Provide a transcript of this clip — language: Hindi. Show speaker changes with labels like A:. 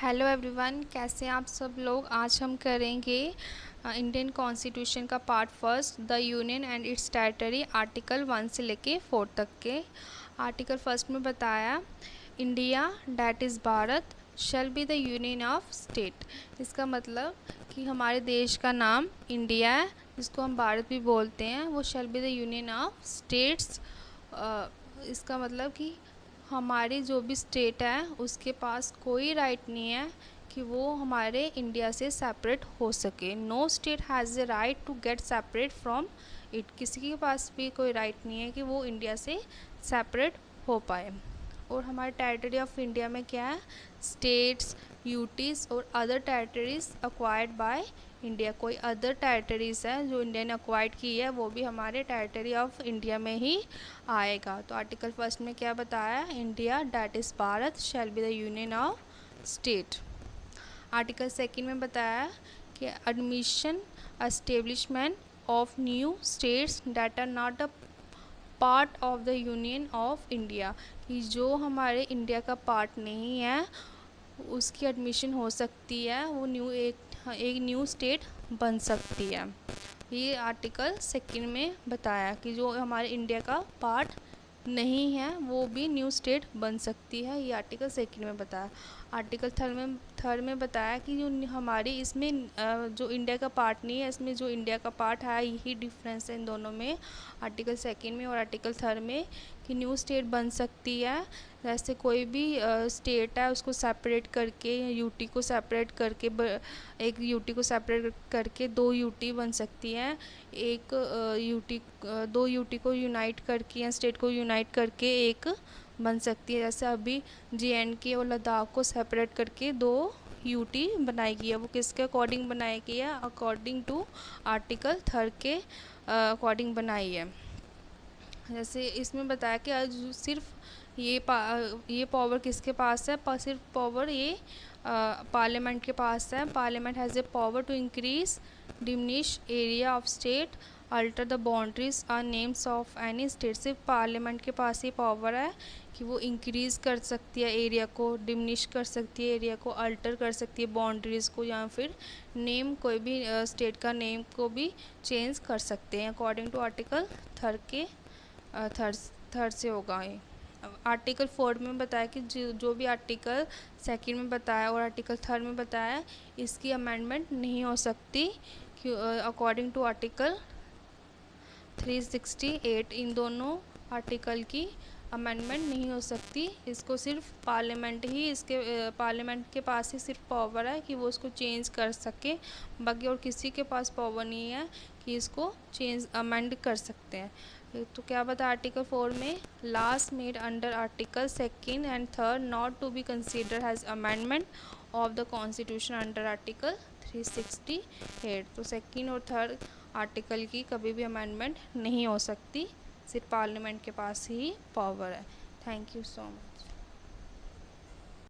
A: हेलो एवरीवन, कैसे हैं आप सब लोग। आज हम करेंगे इंडियन कॉन्स्टिट्यूशन का part first, the union and it's territory, article 1 से लेके 4 तक के। आर्टिकल फर्स्ट में बताया, India that is Bharat shall be the union of state. इसका मतलब कि हमारे देश का नाम इंडिया है, जिसको हम भारत भी बोलते हैं, वो शैल be the union of states. इसका मतलब कि हमारी जो भी स्टेट है उसके पास कोई राइट नहीं है कि वो हमारे इंडिया से सेपरेट हो सके। No state has the right to get separate from it. किसी के पास भी कोई राइट नहीं है कि वो इंडिया से सेपरेट हो पाए। और हमारे टेरिटरी ऑफ इंडिया में क्या है, स्टेट्स, यूटीज़ और other territories acquired by India. कोई अदर टेरिटरीज़ है जो इंडिया ने अक्वायर्ड की है, वो भी हमारे टेरिटरी ऑफ इंडिया में ही आएगा। तो आर्टिकल फर्स्ट में क्या बताया, India that is Bharat shall be the union of state. Article second में बताया कि admission establishment of new states that are not a part of the union of India, कि जो हमारे इंडिया का पार्ट नहीं है उसकी एडमिशन हो सकती है, वो एक न्यू स्टेट बन सकती है। ये आर्टिकल सेकेंड में बताया कि जो हमारे इंडिया का पार्ट नहीं है वो भी न्यू स्टेट बन सकती है। ये आर्टिकल सेकेंड में बताया। आर्टिकल थर्ड में बताया कि जो हमारी इसमें जो इंडिया का पार्ट नहीं है, इसमें जो इंडिया का पार्ट है यही डिफरेंस है इन दोनों में, आर्टिकल सेकेंड में और आर्टिकल थर्ड में, कि न्यू स्टेट बन सकती है। जैसे कोई भी स्टेट है उसको सेपरेट करके, यूटी को सेपरेट करके, एक यूटी को सेपरेट करके दो यूटी बन सकती हैं। एक यूटी दो यूटी को यूनाइट करके या स्टेट को यूनाइट करके एक बन सकती है। जैसे अभी JNK और लद्दाख को सेपरेट करके दो यूटी बनाई गई है। वो किसके अकॉर्डिंग बनाई गई है, अकॉर्डिंग टू आर्टिकल थर्ड के अकॉर्डिंग बनाई है। जैसे इसमें बताया कि आज सिर्फ ये पावर किसके पास है, सिर्फ पावर ये पार्लियामेंट के पास है। Parliament has a power to increase diminish area of state, alter the boundaries और नेम्स ऑफ एनी स्टेट। सिर्फ पार्लियामेंट के पास ये पावर है कि वो इंक्रीज़ कर सकती है एरिया को, डिमिनिश कर सकती है एरिया को, अल्टर कर सकती है बाउंड्रीज़ को, या फिर नेम कोई भी स्टेट का नेम को भी चेंज कर सकते हैं अकॉर्डिंग टू आर्टिकल थर्ड के थर्ड से होगा ये। आर्टिकल 4 में बताया कि जो भी आर्टिकल सेकंड में बताया और आर्टिकल थर्ड में बताया, इसकी अमेंडमेंट नहीं हो सकती अकॉर्डिंग टू आर्टिकल 368। इन दोनों आर्टिकल की अमेंडमेंट नहीं हो सकती। इसको सिर्फ पार्लियामेंट ही, इसके पार्लियामेंट के पास ही सिर्फ पावर है कि वो इसको चेंज कर सके, बाकी और किसी के पास पावर नहीं है कि इसको चेंज अमेंड कर सकते हैं। तो क्या बता आर्टिकल 4 में, last made under article second and third not to be consider has amendment of the constitution under article 368। तो सेकेंड और थर्ड आर्टिकल की कभी भी अमेंडमेंट नहीं हो सकती, सिर्फ पार्लियामेंट के पास ही पावर है। Thank you so much.